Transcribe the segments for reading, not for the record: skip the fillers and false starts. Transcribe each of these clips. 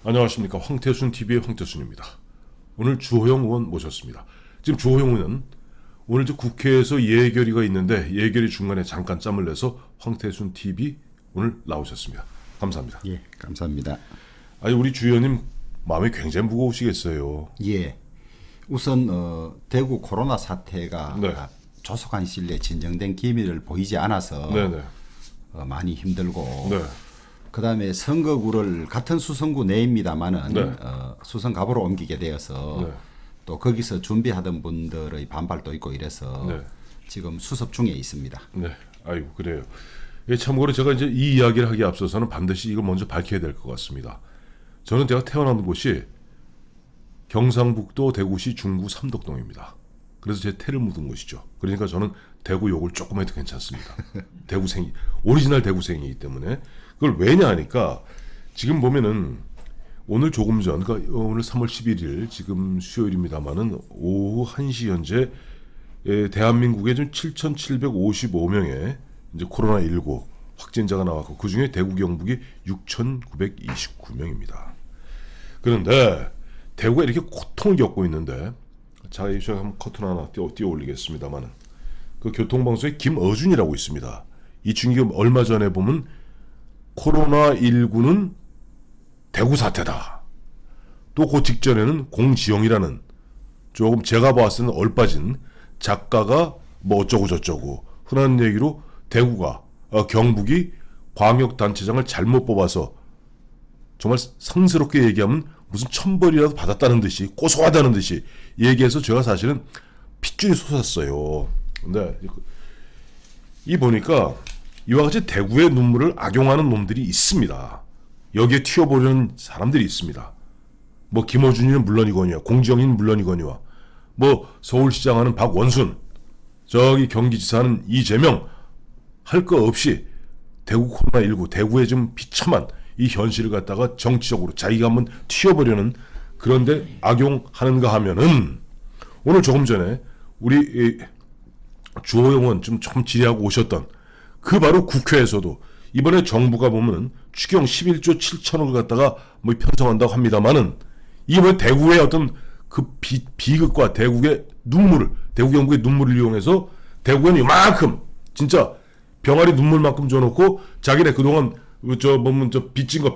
안녕하십니까. 황태순TV의 황태순입니다. 오늘 주호영 의원 모셨습니다. 지금 주호영 의원은 오늘 국회에서 예결위가 있는데 예결위 중간에 잠깐 짬을 내서 황태순TV 오늘 나오셨습니다. 감사합니다. 예, 감사합니다. 아니 우리 주 의원님 마음이 굉장히 무거우시겠어요. 예, 우선 대구 코로나 사태가 네. 조속한 시일 내에 진정된 기미를 보이지 않아서 네네. 많이 힘들고 네. 그다음에 선거구를 같은 수성구 내입니다만은 네. 수성갑으로 옮기게 되어서 네. 또 거기서 준비하던 분들의 반발도 있고 이래서 네. 지금 수습 중에 있습니다. 네. 아이고 그래요. 예, 참고로 제가 이제 이 이야기를 하기에 앞서서는 반드시 이걸 먼저 밝혀야 될 것 같습니다. 저는 제가 태어난 곳이 경상북도 대구시 중구 삼덕동입니다. 그래서 제 태를 묻은 곳이죠. 그러니까 저는 대구 욕을 조금 해도 괜찮습니다. 대구생이 오리지널 대구생이기 때문에 그걸 왜냐 하니까 지금 보면은 오늘 조금 전 그러니까 오늘 3월 11일 지금 수요일입니다만은 오후 1시 현재 대한민국에 좀 7,755명의 이제 코로나19 확진자가 나왔고 그 중에 대구 경북이 6,929명입니다. 그런데 대구가 이렇게 고통을 겪고 있는데 자, 제가 한번 커튼 하나 띄워 올리겠습니다만은 그 교통방송에 김어준이라고 있습니다. 이 친구가 얼마 전에 보면 코로나19는 대구 사태다. 또 그 직전에는 공지영이라는 조금 제가 봤을 때는 얼빠진 작가가 뭐 어쩌고 저쩌고 흔한 얘기로 대구가 경북이 광역단체장을 잘못 뽑아서 정말 상스럽게 얘기하면 무슨 천벌이라도 받았다는 듯이 고소하다는 듯이 얘기해서 제가 사실은 핏줄이 솟았어요. 근데 이 보니까 이와 같이 대구의 눈물을 악용하는 놈들이 있습니다. 여기에 튀어보려는 사람들이 있습니다. 뭐 김어준이는 물론이거니와 공지영이는 물론이거니와 뭐 서울시장 하는 박원순 저기 경기지사 하는 이재명 할 거 없이 대구 코로나19 대구의 좀 비참한 이 현실을 갖다가 정치적으로 자기가 한번 튀어보려는 그런데 악용하는가 하면은 오늘 조금 전에 우리 주호영 의원 좀 질의하고 오셨던 그 바로 국회에서도 이번에 정부가 보면은 추경 11조 7천억을 갖다가 뭐 편성한다고 합니다만은 이번에 대구의 어떤 그 비극과 대구의 눈물을 대구 경북의 눈물을 이용해서 대구에는 이만큼 진짜 병아리 눈물만큼 줘놓고 자기네 그동안 저 빚진 거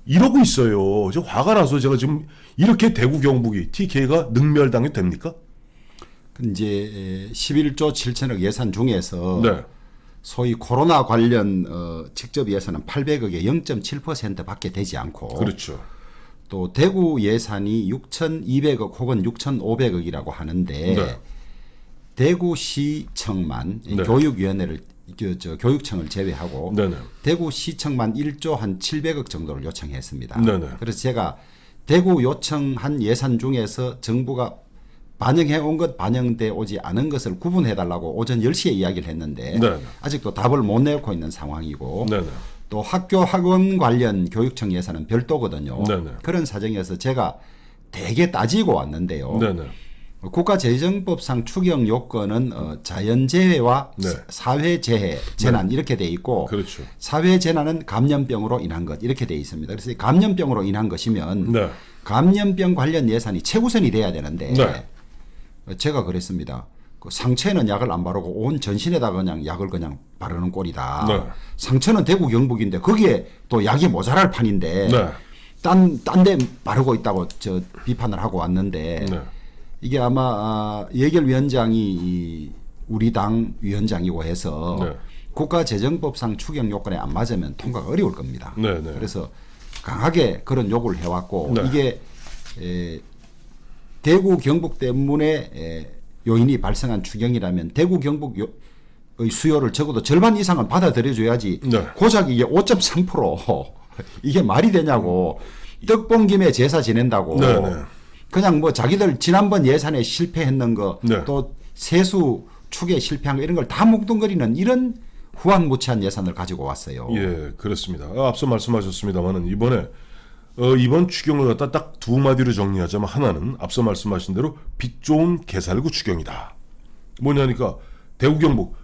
이러고 있어요. 저 화가 나서 제가 지금 이렇게 대구 경북이 TK가 능멸당이 됩니까? 이제 11조 7천억 예산 중에서 네. 소위 코로나 관련 직접 예산은 800억의 0.7%밖에 되지 않고 그렇죠. 또 대구 예산이 6,200억 혹은 6,500억이라고 하는데 네. 대구시청만 네. 교육위원회를 교육청을 제외하고 네네. 대구시청만 1조 한 700억 정도를 요청했습니다. 네네. 그래서 제가 대구 요청한 예산 중에서 정부가 반영해 온 것 반영돼 오지 않은 것을 구분해 달라고 오전 10시에 이야기를 했는데 네네. 아직도 답을 못 내놓고 있는 상황이고 네네. 또 학교 학원 관련 교육청 예산은 별도거든요. 네네. 그런 사정에서 제가 되게 따지고 왔는데요. 네네. 국가재정법상 추경 요건은 자연재해와 네. 사회재해, 재난 이렇게 돼 있고 그렇죠. 사회재난은 감염병으로 인한 것 이렇게 돼 있습니다. 그래서 감염병으로 인한 것이면 네. 감염병 관련 예산이 최우선이 돼야 되는데 네. 제가 그랬습니다. 그 상처에는 약을 안 바르고 온 전신에다 그냥 약을 그냥 바르는 꼴이다. 네. 상처는 대구 경북인데 거기에 또 약이 모자랄 판인데 네. 딴 데 바르고 있다고 비판을 하고 왔는데 네. 이게 아마 예결위원장이 우리 당 위원장이고 해서 네. 국가재정법상 추경 요건에 안 맞으면 통과가 어려울 겁니다. 네, 네. 그래서 강하게 그런 요구를 해왔고 네. 이게 대구 경북 때문에 요인이 발생한 추경이라면 대구 경북의 수요를 적어도 절반 이상은 받아들여줘야지 네. 고작 이게 5.3% 이게 말이 되냐고 떡봉김에 제사 지낸다고 네, 네. 그냥 뭐 자기들 지난번 예산에 실패했는 거 또 네. 세수 축에 실패한 거 이런 걸 다 묵뚱거리는 이런 후한무치한 예산을 가지고 왔어요. 예, 그렇습니다. 앞서 말씀하셨습니다만은 이번에 이번 추경을 갖다 딱 두 마디로 정리하자면 하나는 앞서 말씀하신 대로 빚 좋은 개살구 추경이다. 뭐냐니까 대구 경북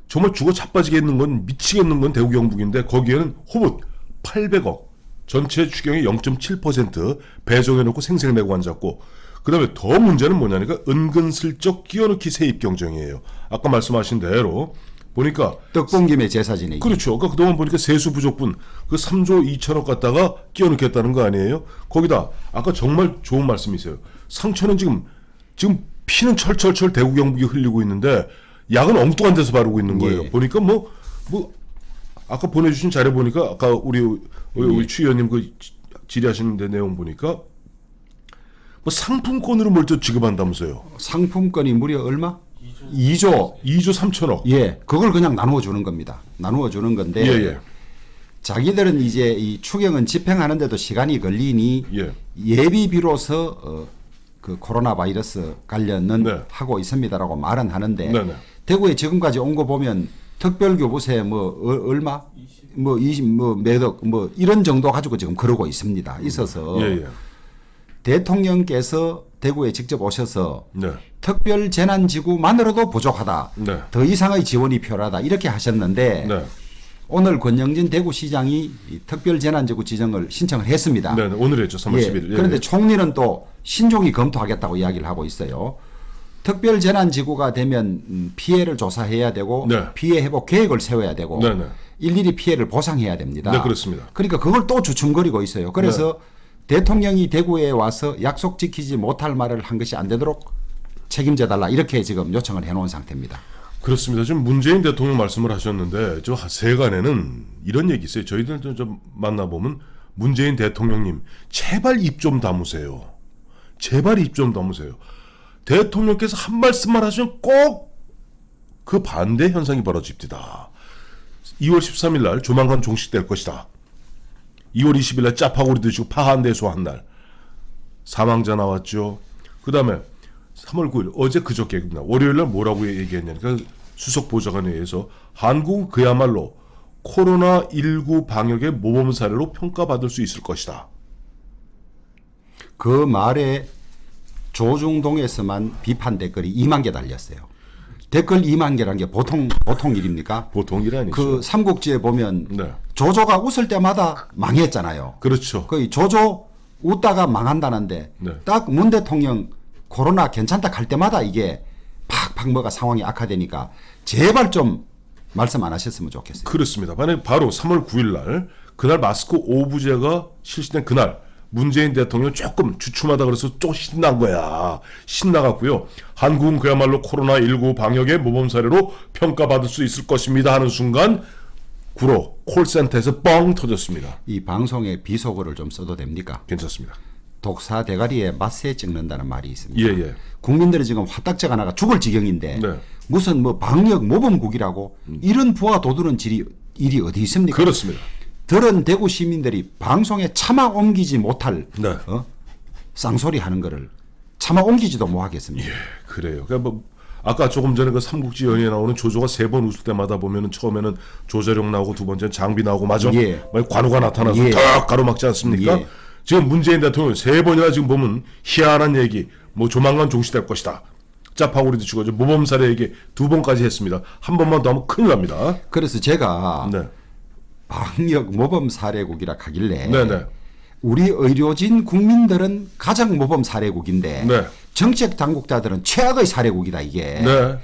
정말 죽어 자빠지겠는 건 미치겠는 건 대구 경북인데 거기에는 호붓 800억 전체 추경의 0.7% 배정해놓고 생색내고 앉았고, 그 다음에 더 문제는 뭐냐니까 은근슬쩍 끼워넣기 세입 경쟁이에요. 아까 말씀하신 대로 보니까 떡본 김에 제사 지내기. 그렇죠. 그러니까 그동안 보니까 세수 부족분 그 3조 2천억 갖다가 끼워넣겠다는 거 아니에요? 거기다 아까 정말 좋은 말씀이세요. 상처는 지금 피는 철철철 대구 경북이 흘리고 있는데 약은 엉뚱한 데서 바르고 있는 거예요. 예. 보니까 뭐 아까 보내주신 자료 보니까 아까 우리 추 의원님 그 질의하시는 데 내용 보니까 뭐 상품권으로 뭘 또 지급한다면서요. 상품권이 무려 얼마? 2조. 2조 3천억. 예, 그걸 그냥 나누어 주는 겁니다. 나누어 주는 건데 예. 자기들은 이제 이 추경은 집행하는데도 시간이 걸리니 예. 예비비로서 그 코로나 바이러스 관련은 네. 하고 있습니다라고 말은 하는데 네네. 대구에 지금까지 온 거 보면 특별교부세 뭐 얼마 뭐 20 뭐 매덕 뭐 이런 정도 가지고 지금 그러고 있습니다. 있어서 예. 대통령께서 대구에 직접 오셔서 네. 특별 재난지구만으로도 부족하다. 네. 더 이상의 지원이 필요하다. 이렇게 하셨는데 네. 오늘 권영진 대구시장이 이 특별 재난지구 지정을 신청을 했습니다. 네. 오늘 했죠. 3월 예, 10일. 그런데 총리는 또 신중히 검토하겠다고 이야기를 하고 있어요. 특별 재난지구가 되면 피해를 조사해야 되고 네. 피해 회복 계획을 세워야 되고 네, 네. 일일이 피해를 보상해야 됩니다. 네, 그렇습니다. 그러니까 그걸 또 주춤거리고 있어요. 그래서 대통령이 대구에 와서 약속 지키지 못할 말을 한 것이 안 되도록 책임져 달라 이렇게 지금 요청을 해놓은 상태입니다. 그렇습니다. 지금 문재인 대통령 말씀을 하셨는데 저 세간에는 이런 얘기 있어요. 저희들 좀 만나보면 문재인 대통령님 제발 입 좀 다무세요. 제발 입 좀 다무세요. 대통령께서 한 말씀만 하시면 꼭 그 반대 현상이 벌어집니다. 2월 13일 날 조만간 종식될 것이다. 2월 20일 날 짜파구리 드시고 파한대소 한 날 사망자 나왔죠. 그 다음에 3월 9일 어제 그저께입니다. 월요일 날 뭐라고 얘기했냐니까 수석 보좌관에 의해서 한국은 그야말로 코로나19 방역의 모범 사례로 평가받을 수 있을 것이다. 그 말에 조중동에서만 비판 댓글이 2만 개 달렸어요. 댓글 2만 개라는 게 보통 일입니까? 보통 일 아니죠. 그 삼국지에 보면 네. 조조가 웃을 때마다 망했잖아요. 그렇죠. 거의 조조 웃다가 망한다는데 네. 딱 문 대통령 코로나 괜찮다 할 때마다 이게 팍팍 뭐가 상황이 악화되니까 제발 좀 말씀 안 하셨으면 좋겠어요. 그렇습니다. 바로 3월 9일 날 그날 마스크 오부제가 실시된 그날 문재인 대통령 조금 주춤하다 그래서 좀 신난 거야. 신나갔고요. 한국은 그야말로 코로나19 방역의 모범 사례로 평가받을 수 있을 것입니다 하는 순간 구로 콜센터에서 뻥 터졌습니다. 이 방송에 비속어를 좀 써도 됩니까? 괜찮습니다. 독사 대가리에 맛세 찍는다는 말이 있습니다. 예. 국민들이 지금 화딱지가 나가 죽을 지경인데 네. 무슨 뭐 방역 모범국이라고 이런 부하 도두는 일이 어디 있습니까? 그렇습니다. 들은 대구 시민들이 방송에 차마 옮기지 못할 네. 쌍소리 하는 거를 차마 옮기지도 못하겠습니다. 그래요. 그러니까 뭐 아까 조금 전에 그 삼국지 연예에 나오는 조조가 3번 웃을 때마다 보면은 처음에는 조자룡 나오고 두 번째는 장비 나오고 마저 예. 관우가 나타나서 예. 탁 가로막지 않습니까? 예. 지금 문재인 대통령 3번이나 지금 보면 희한한 얘기, 뭐 조만간 종시될 것이다. 짜파구리도 치고 모범 사례 얘기 2번까지 했습니다. 한 번만 더 하면 큰일 납니다. 그래서 제가 네. 방역 모범 사례국이라 하길래 네네. 우리 의료진 국민들은 가장 모범 사례국인데 네. 정책 당국자들은 최악의 사례국이다 이게. 네.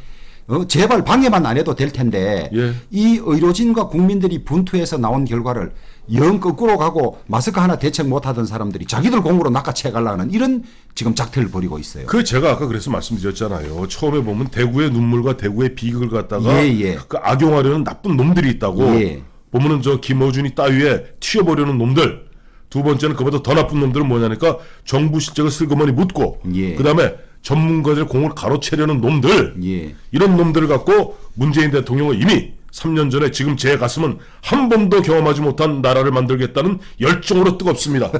제발 방해만 안 해도 될 텐데 예. 이 의료진과 국민들이 분투해서 나온 결과를 영 거꾸로 가고 마스크 하나 대책 못하던 사람들이 자기들 공으로 낚아채가려는 이런 지금 작태를 벌이고 있어요. 그 제가 아까 그래서 말씀드렸잖아요. 처음에 보면 대구의 눈물과 대구의 비극을 갖다가 예. 그 악용하려는 나쁜 놈들이 있다고. 예. 보면은 저 김어준이 따위에 튀어버리는 놈들. 두 번째는 그보다 더 나쁜 놈들은 뭐냐니까 정부 실적을 슬그머니 묻고 예. 그다음에 전문가들 공을 가로채려는 놈들. 예. 이런 놈들을 갖고 문재인 대통령은 이미 3년 전에 지금 제 가슴은 한 번도 경험하지 못한 나라를 만들겠다는 열정으로 뜨겁습니다.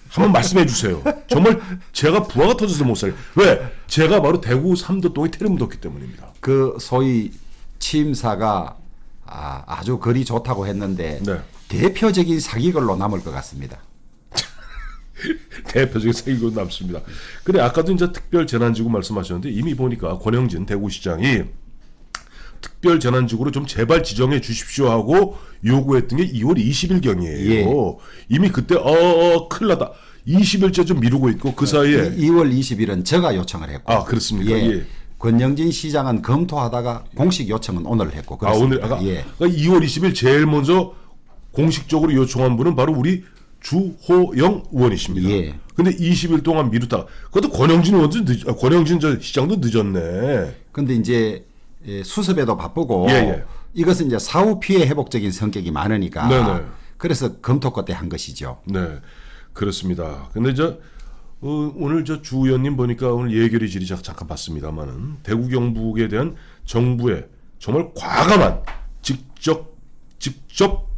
한번 말씀해 주세요. 정말 제가 부하가 터져서 못 살아요. 왜? 제가 바로 대구 3도 동에 테를 묻었기 때문입니다. 그 소위 취임사가 아주 거리 좋다고 했는데 네. 대표적인 사기글로 남을 것 같습니다. 대표적인 사기로 남습니다. 그래 아까도 이제 특별 재난지구 말씀하셨는데 이미 보니까 권영진 대구시장이 특별 재난지구로 좀 제발 지정해 주십시오 하고 요구했던 게 2월 20일경이에요. 예. 이미 그때 큰일 났다. 20일째 좀 미루고 있고 그 사이에 2월 20일은 제가 요청을 했고. 아, 그렇습니까? 예. 권영진 시장은 검토하다가 공식 요청은 오늘 했고. 오늘 그렇습니다. 예. 그러니까 2월 20일 제일 먼저 공식적으로 요청한 분은 바로 우리 주호영 의원이십니다. 예. 근데 20일 동안 미루다가 그것도 권영진 저 시장도 늦었네. 근데 이제 수습에도 바쁘고 예. 이것은 이제 사후 피해 회복적인 성격이 많으니까 네네. 그래서 검토 끝에 한 것이죠. 네, 그렇습니다. 근데 오늘 주 의원님 보니까 오늘 예결위 질의 잠깐 봤습니다만은 대구 경북에 대한 정부의 정말 과감한 직접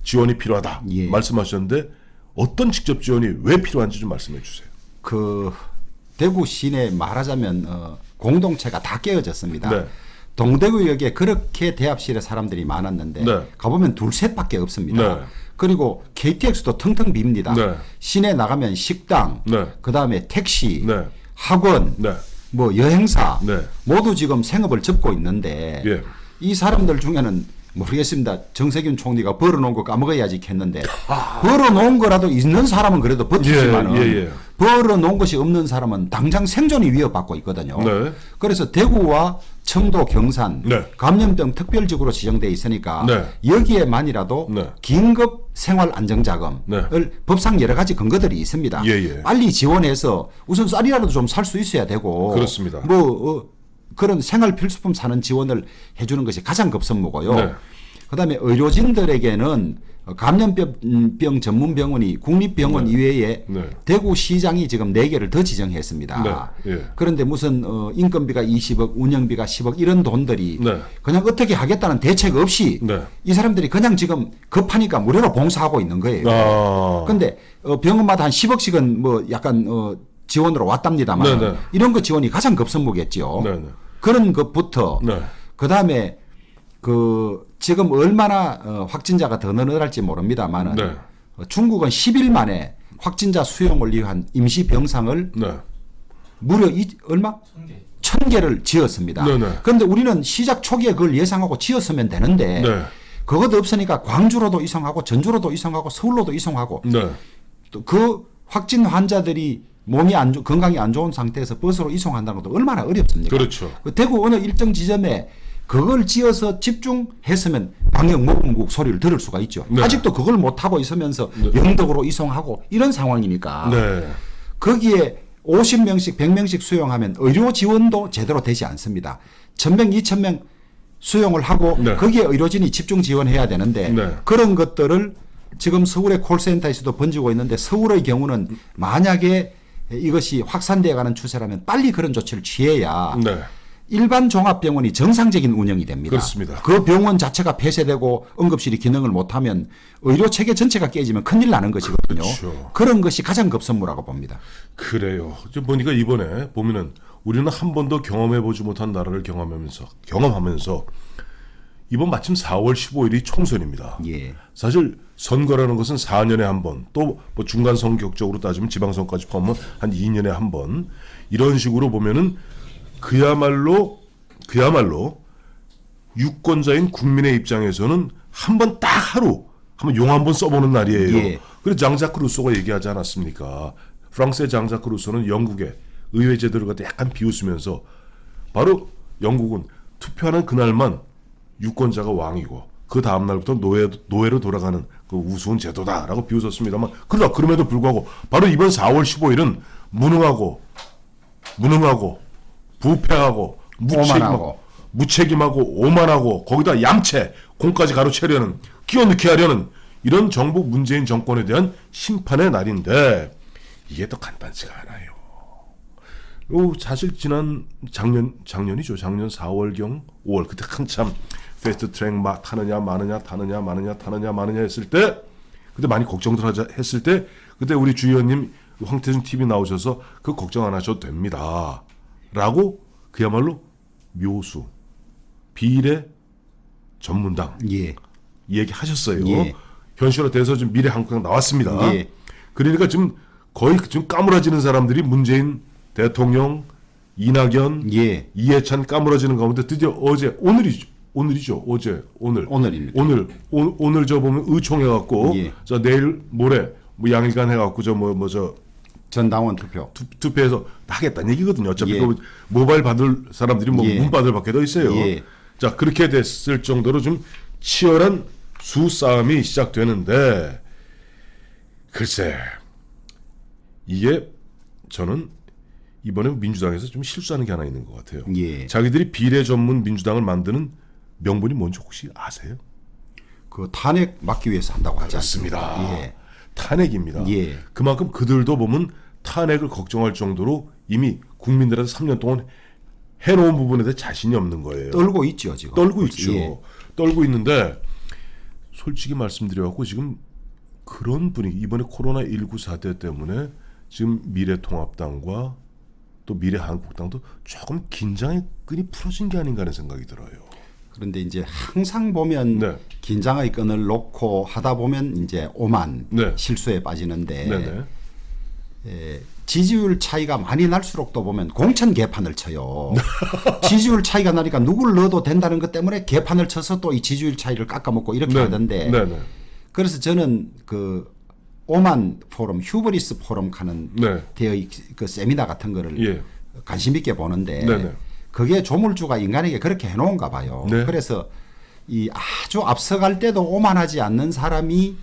지원이 필요하다 예. 말씀하셨는데 어떤 직접 지원이 왜 필요한지 좀 말씀해 주세요. 그 대구 시내 말하자면 공동체가 다 깨어졌습니다. 네. 동대구역에 그렇게 대합실에 사람들이 많았는데 네. 가보면 둘셋밖에 없습니다. 네. 그리고 KTX도 텅텅 빕니다. 네. 시내 나가면 식당, 네. 그다음에 택시, 네. 학원, 네. 뭐 여행사 네. 모두 지금 생업을 접고 있는데 예. 이 사람들 중에는 모르겠습니다. 정세균 총리가 벌어놓은 거 까먹어야지 했는데 벌어놓은 거라도 있는 사람은 그래도 버티지만은 예. 벌어놓은 것이 없는 사람은 당장 생존이 위협받고 있거든요. 네. 그래서 대구와 청도, 경산 네. 감염병 특별지구로 지정돼 있으니까 네. 여기에만이라도 네. 긴급 생활 안정자금을 네. 법상 여러 가지 근거들이 있습니다. 예. 빨리 지원해서 우선 쌀이라도 좀 살 수 있어야 되고 그렇습니다. 그런 생활 필수품 사는 지원을 해주는 것이 가장 급선무고요. 네. 그다음에 의료진들에게는 감염병 전문병원이 국립병원 이외에 네. 대구시장이 지금 4개를 더 지정했습니다. 네. 예. 그런데 무슨 인건비가 20억, 운영비가 10억 이런 돈들이 네. 그냥 어떻게 하겠다는 대책 없이 네. 이 사람들이 그냥 지금 급하니까 무료로 봉사하고 있는 거예요. 아. 그런데 병원마다 한 10억씩은 뭐 약간 지원으로 왔답니다만 네네. 이런 거 지원이 가장 급선무겠죠. 네네. 그런 것부터 네. 그다음에 지금 얼마나 확진자가 더 늘어날지 모릅니다만은 네. 중국은 10일 만에 확진자 수용을 위한 임시 병상을 네. 무려 얼마? 1,000개를 지었습니다. 네네. 그런데 우리는 시작 초기에 그걸 예상하고 지었으면 되는데 네. 그것도 없으니까 광주로도 이송하고 전주로도 이송하고 서울로도 이송하고 네. 또 그 확진 환자들이 건강이 안 좋은 상태에서 버스로 이송한다는 것도 얼마나 어렵습니까? 그렇죠. 대구 어느 일정 지점에 그걸 지어서 집중했으면 방역모금국 소리를 들을 수가 있죠. 네. 아직도 그걸 못하고 있으면서 영덕으로 이송하고 이런 상황이니까 네. 거기에 50명씩 100명씩 수용하면 의료 지원도 제대로 되지 않습니다. 1,000명 2,000명 수용을 하고 네. 거기에 의료진이 집중 지원해야 되는데 네. 그런 것들을 지금 서울의 콜센터에서도 번지고 있는데 서울의 경우는 만약에 이것이 확산되어 가는 추세라면 빨리 그런 조치를 취해야 네. 일반 종합병원이 정상적인 운영이 됩니다. 그렇습니다. 그 병원 자체가 폐쇄되고 응급실이 기능을 못하면 의료 체계 전체가 깨지면 큰일 나는 것이거든요. 그렇죠. 그런 것이 가장 급선무라고 봅니다. 그래요. 좀 보니까 이번에 보면은 우리는 한 번도 경험해보지 못한 나라를 경험하면서 이번 마침 4월 15일이 총선입니다. 예. 사실 선거라는 것은 4년에 한 번, 또 뭐 중간 선격적으로 따지면 지방선거까지 포함하면 한 2년에 한 번 이런 식으로 보면은 그야말로 유권자인 국민의 입장에서는 한 번 딱 하루 한번 용 한 번 써보는 날이에요. 예. 그래서 장자크 루소가 얘기하지 않았습니까? 프랑스의 장자크 루소는 영국의 의회 제도를 갖다 약간 비웃으면서 바로 영국은 투표하는 그날만 유권자가 왕이고 그 다음 날부터 노예로 돌아가는 그 우스운 제도다라고 비웃었습니다만 그럼에도 불구하고 바로 이번 4월 15일은 무능하고 부패하고 무책임하고 오만하고 거기다 얌체 공까지 가로채려는 끼워넣게 하려는 이런 정부 문재인 정권에 대한 심판의 날인데 이게 또 간단치가 않아요. 사실 작년 4월경 5월 그때 한참 패스트 트랙 타느냐 마느냐 했을 때 그때 많이 걱정들 했을 때 그때 우리 주 의원님 황태준 TV 나오셔서 그 걱정 안 하셔도 됩니다 라고 그야말로 묘수 비례 전문당 예. 얘기하셨어요. 예. 현실화돼서 지금 미래한국당 나왔습니다. 예. 그러니까 지금 거의 지금 까무라지는 사람들이 문재인 대통령, 이낙연, 예. 이해찬 까무라지는 가운데 드디어 오늘이죠. 오늘이죠. 어제 오늘 오늘입니다. 오늘 저 보면 의총해갖고 예. 저 내일 모레 뭐 양일간 해갖고 저 뭐 저 전당원 투표. 투표해서 하겠다는 얘기거든요. 어차피 예. 그 모바일 받을 사람들이 뭐 예. 문바들 밖에 더 있어요. 예. 자 그렇게 됐을 정도로 좀 치열한 수싸움이 시작되는데 글쎄 이게 저는 이번에 민주당에서 좀 실수하는 게 하나 있는 것 같아요. 예. 자기들이 비례 전문 민주당을 만드는 명분이 뭔지 혹시 아세요? 그 탄핵 막기 위해서 한다고 하지 않습니까? 맞습니다. 예. 탄핵입니다. 예. 그만큼 그들도 보면 탄핵을 걱정할 정도로 이미 국민들한테 3년 동안 해놓은 부분에 대해 자신이 없는 거예요. 떨고 있죠 지금. 떨고 있죠. 예. 떨고 있는데 솔직히 말씀드려갖고 지금 그런 분위기 이번에 코로나19 사태 때문에 지금 미래통합당과 또 미래한국당도 조금 긴장의 끈이 풀어진 게 아닌가 하는 생각이 들어요. 그런데 이제 항상 보면 네. 긴장의 끈을 놓고 하다 보면 이제 오만 네. 실수에 빠지는데 네네. 지지율 차이가 많이 날수록 또 보면 공천 개판을 쳐요. 지지율 차이가 나니까 누굴 넣어도 된다는 것 때문에 개판을 쳐서 또 이 지지율 차이를 깎아먹고 이렇게 하던데 네네. 그래서 저는 그 오만 포럼, 휴버리스 포럼 하는 네. 대의 그 세미나 같은 거를 예. 관심 있게 보는데 네네. 그게 조물주가 인간에게 그렇게 해놓은가 봐요. 네. 그래서 이 아주 앞서갈 때도 오만하지 않는 사람이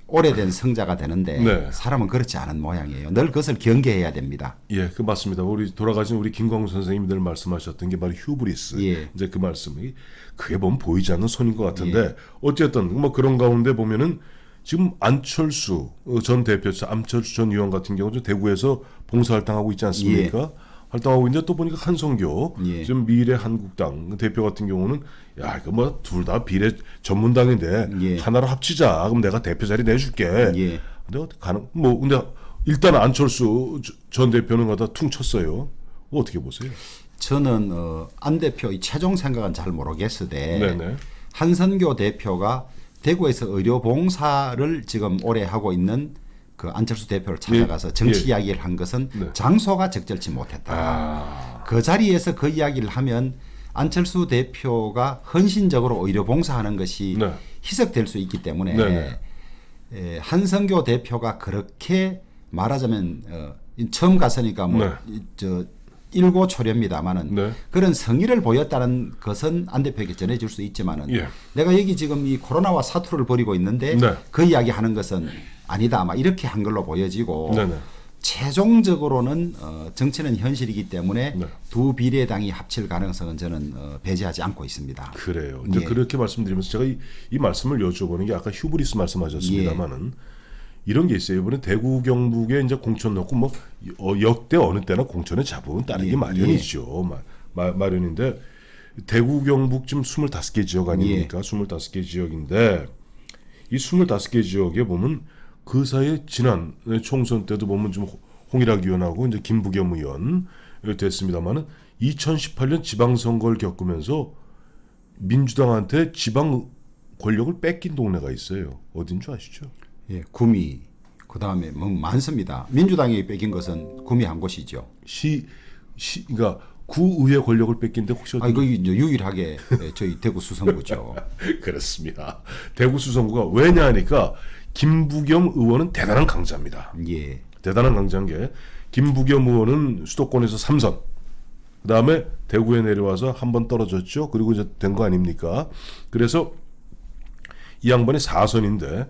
오래된 성자가 되는데 네. 사람은 그렇지 않은 모양이에요. 늘 그것을 경계해야 됩니다. 예, 그 맞습니다. 우리 돌아가신 우리 김광우 선생님이 늘 말씀하셨던 게 바로 휴브리스. 예. 이제 그 말씀이 그게 보면 보이지 않는 손인 것 같은데 어쨌든 뭐 그런 가운데 보면은 지금 안철수 전 대표, 안철수 전 의원 같은 경우는 대구에서 봉사활동하고 있지 않습니까? 활동하고 있는데 또 보니까 한성교 예. 지금 미래한국당 대표 같은 경우는 야 이거 뭐 둘 다 비례 전문당인데 예. 하나로 합치자. 그럼 내가 대표 자리 내줄게. 예. 근데 어떻게 가능? 뭐 근데 일단 안철수 전 대표는 갖다 퉁 쳤어요. 어떻게 보세요? 저는 안 대표 이 최종 생각은 잘 모르겠으되 네네. 한선교 대표가 대구에서 의료 봉사를 지금 오래 하고 있는 그 안철수 대표를 찾아가서 정치 예. 이야기를 한 것은 네. 장소가 적절치 못했다. 그 자리에서 그 이야기를 하면 안철수 대표가 헌신적으로 의료 봉사하는 것이 네. 희석될 수 있기 때문에 네네. 한성교 대표가 그렇게 말하자면 처음 갔으니까 뭐 저 일고초려입니다만은 네. 그런 성의를 보였다는 것은 안 대표에게 전해질 수 있지만은 예. 내가 여기 지금 이 코로나와 사투를 벌이고 있는데 네. 그 이야기 하는 것은 아니다 아마 이렇게 한 걸로 보여지고 네네. 최종적으로는 정치는 현실이기 때문에 네. 두 비례당이 합칠 가능성은 저는 배제하지 않고 있습니다. 그래요. 이제 예. 그렇게 말씀드리면서 제가 이 말씀을 여쭤보는 게 아까 휴브리스 말씀하셨습니다만은 이런 게 있어요. 이번에 대구 경북에 이제 공천 넣고 뭐 역대 어느 때나 공천의 자본은 따르기 예. 마련이죠. 마련인데 대구 경북 지금 25개 지역 아닙니까? 25개 지역인데 이 25개 지역에 보면 그 사이에 지난 총선 때도 보면 좀 홍일학 의원하고 이제 김부겸 의원 됐습니다만은 2018년 지방선거를 겪으면서 민주당한테 지방 권력을 뺏긴 동네가 있어요. 어딘 줄 아시죠? 예, 구미 그다음에 뭐 많습니다. 민주당이 뺏긴 것은 구미 한 곳이죠. 그러니까 구의회 권력을 뺏긴데 혹시 아, 이거 이제 유일하게 저희 대구 수성구죠. 그렇습니다. 대구 수성구가 왜냐 하니까 김부겸 의원은 대단한 강자입니다. 예. 대단한 강자인 게 김부겸 의원은 수도권에서 3선 그다음에 대구에 내려와서 한 번 떨어졌죠. 그리고 이제 된 거 아닙니까? 그래서 이 양반이 4선인데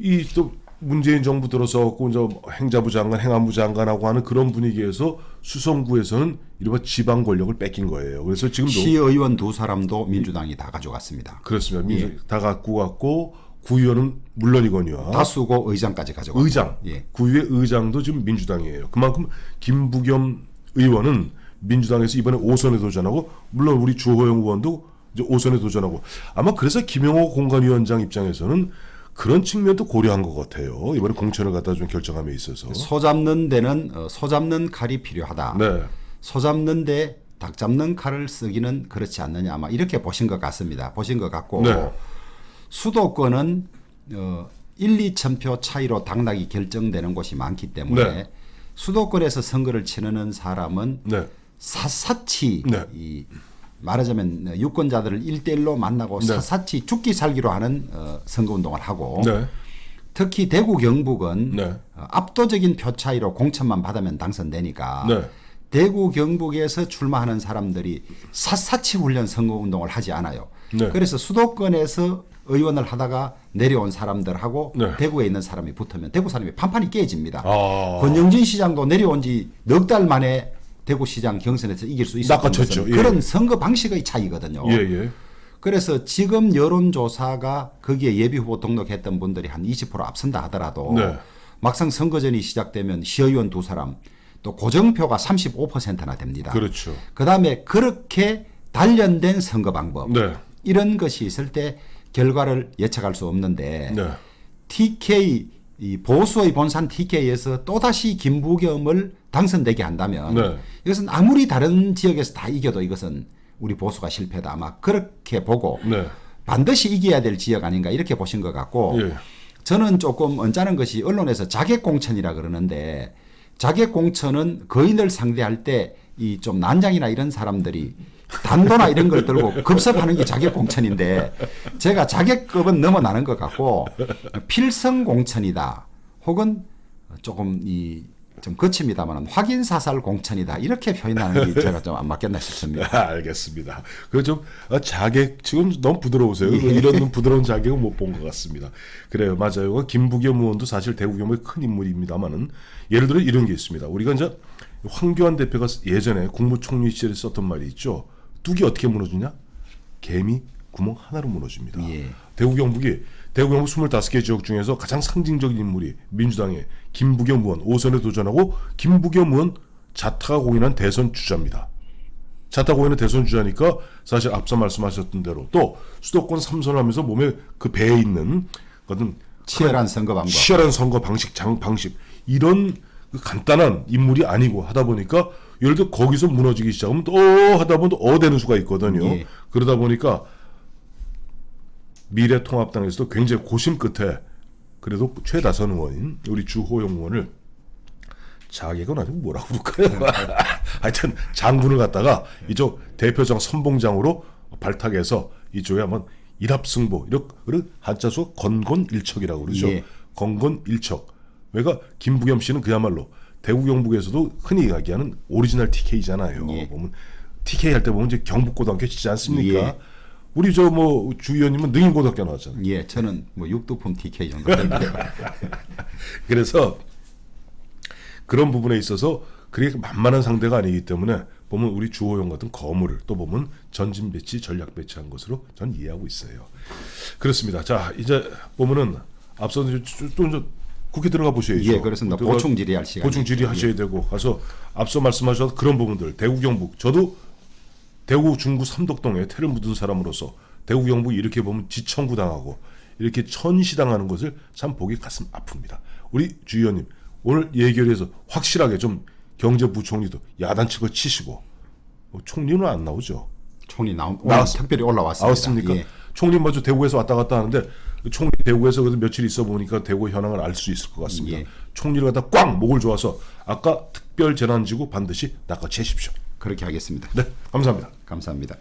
이 또 문재인 정부 들어서고 이제 행자부 장관, 행안부 장관하고 하는 그런 분위기에서 수성구에서는 이른바 지방 권력을 뺏긴 거예요. 그래서 지금도 시의원 두 사람도 민주당이 다 가져갔습니다. 그렇습니다. 예. 다 갖고 갔고 구의원은 물론이거니와 다수고 의장까지 가져갔고. 의장, 예. 구의회 의장도 지금 민주당이에요. 그만큼 김부겸 의원은 민주당에서 이번에 5선에 도전하고 물론 우리 주호영 의원도 이제 5선에 도전하고 아마 그래서 김영호 공관위원장 입장에서는 그런 측면도 고려한 것 같아요. 이번에 공천을 갖다 좀 결정함에 있어서. 소 잡는 데는 소 잡는 칼이 필요하다. 네. 소 잡는 데 닭 잡는 칼을 쓰기는 그렇지 않느냐 아마 이렇게 보신 것 같습니다. 보신 것 같고 네. 수도권은 1, 2천 표 차이로 당락이 결정되는 곳이 많기 때문에 네. 수도권에서 선거를 치르는 사람은 네. 샅샅이 네. 이 말하자면 유권자들을 1대1로 만나고 네. 샅샅이 죽기 살기로 하는 선거운동을 하고 네. 특히 대구 경북은 네. 압도적인 표 차이로 공천만 받으면 당선되니까 네. 대구 경북에서 출마하는 사람들이 샅샅이 훈련 선거운동을 하지 않아요. 네. 그래서 수도권에서 의원을 하다가 내려온 사람들하고 네. 대구에 있는 사람이 붙으면 대구 사람이 판판이 깨집니다. 아. 권영진 시장도 내려온 지 넉 달 만에 대구시장 경선에서 이길 수 있었던 낚아쳤죠. 것은 예. 그런 선거 방식의 차이거든요. 예, 예. 그래서 지금 여론조사가 거기에 예비후보 등록했던 분들이 한 20% 앞선다 하더라도 네. 막상 선거전이 시작되면 시의원 두 사람 또 고정표가 35%나 됩니다. 그렇죠. 그다음에 그렇게 단련된 선거 방법 네. 이런 것이 있을 때 결과를 예측할 수 없는데 네. TK 이 보수의 본산 TK에서 또다시 김부겸을 당선되게 한다면 네. 이것은 아무리 다른 지역에서 다 이겨도 이것은 우리 보수가 실패다 아마 그렇게 보고 네. 반드시 이겨야 될 지역 아닌가 이렇게 보신 것 같고 예. 저는 조금 언짢은 것이 언론에서 자객공천이라 그러는데 자객공천은 거인을 상대할 때 이 좀 난장이나 이런 사람들이 단도나 이런 걸 들고 급습하는 게 자객공천인데 제가 자객급은 넘어나는 것 같고 필성공천이다 혹은 조금 좀 거칩니다만 확인사살 공천이다 이렇게 표현하는 게 제가 좀 안 맞겠나 싶습니다. 알겠습니다. 그 좀 자객 지금 너무 부드러우세요. 이런 부드러운 자객은 못 본 것 같습니다. 그래요, 맞아요. 김부겸 의원도 사실 대구 경북의 큰 인물입니다만은 예를 들어 이런 게 있습니다. 우리가 이제 황교안 대표가 예전에 국무총리 시절에 썼던 말이 있죠. 뚝이 어떻게 무너지냐? 개미 구멍 하나로 무너집니다. 예. 대구 경북 25개 지역 중에서 가장 상징적인 인물이 민주당의 김부겸 의원 5선에 도전하고 김부겸 의원 자타가 공인한 대선 주자입니다. 자타 공인한 대선 주자니까 사실 앞서 말씀하셨던 대로 또 수도권 3선을 하면서 몸에 그 배에 있는 어떤 치열한 선거 방법. 치열한 선거 방식, 방식 이런 그 간단한 인물이 아니고 하다 보니까 예를 들어 거기서 무너지기 시작하면 또 하다 보면 또 되는 수가 있거든요. 예. 그러다 보니까 미래통합당에서도 굉장히 고심 끝에 그래도 최다선 의원인 우리 주호영 의원을 자객은 아니고 뭐라고 부를까요? 하여튼 장군을 갖다가 이쪽 대표장 선봉장으로 발탁해서 이쪽에 한번 일합승보 이렇게 한자수 건곤일척이라고 그러죠. 예. 건곤일척. 그러니까 김부겸 씨는 그야말로 대구 경북에서도 흔히 이야기하는 오리지널 TK잖아요. 예. 보면 TK 할 때 보면 이제 경북고등학교 치지 않습니까? 예. 우리 저 뭐 주 의원님은 능인고등학교 나왔잖아요. 예, 저는 뭐 육두품 TK 정도 됩니다. 그래서 그런 부분에 있어서 그렇게 만만한 상대가 아니기 때문에 보면 우리 주호영 같은 거물을 또 보면 전진 배치, 전략 배치한 것으로 전 이해하고 있어요. 그렇습니다. 자, 이제 보면은 앞서 또 이제 국회 들어가 보셔야죠. 예, 그렇습니다. 보충 질의할 시간. 보충 질의하셔야 되고 가서 앞서 말씀하셨던 그런 부분들 대구 경북 저도 대구 중구 삼덕동에 태를 묻은 사람으로서 대구 경북이 이렇게 보면 지청구 당하고 이렇게 천시당하는 것을 참 보기 가슴 아픕니다. 우리 주 의원님 오늘 예결위에서 확실하게 좀 경제부총리도 야단 치고 치시고 총리는 안 나오죠. 총리 오늘 특별히 올라왔습니다. 나왔습니까? 예. 총리 먼저 대구에서 왔다 갔다 하는데 총리 대구에서 그래도 며칠 있어 보니까 대구 현황을 알 수 있을 것 같습니다. 예. 총리를 갖다 꽉 목을 조아서 아까 특별재난지구 반드시 낚아채십시오. 그렇게 하겠습니다. 네, 감사합니다. 감사합니다.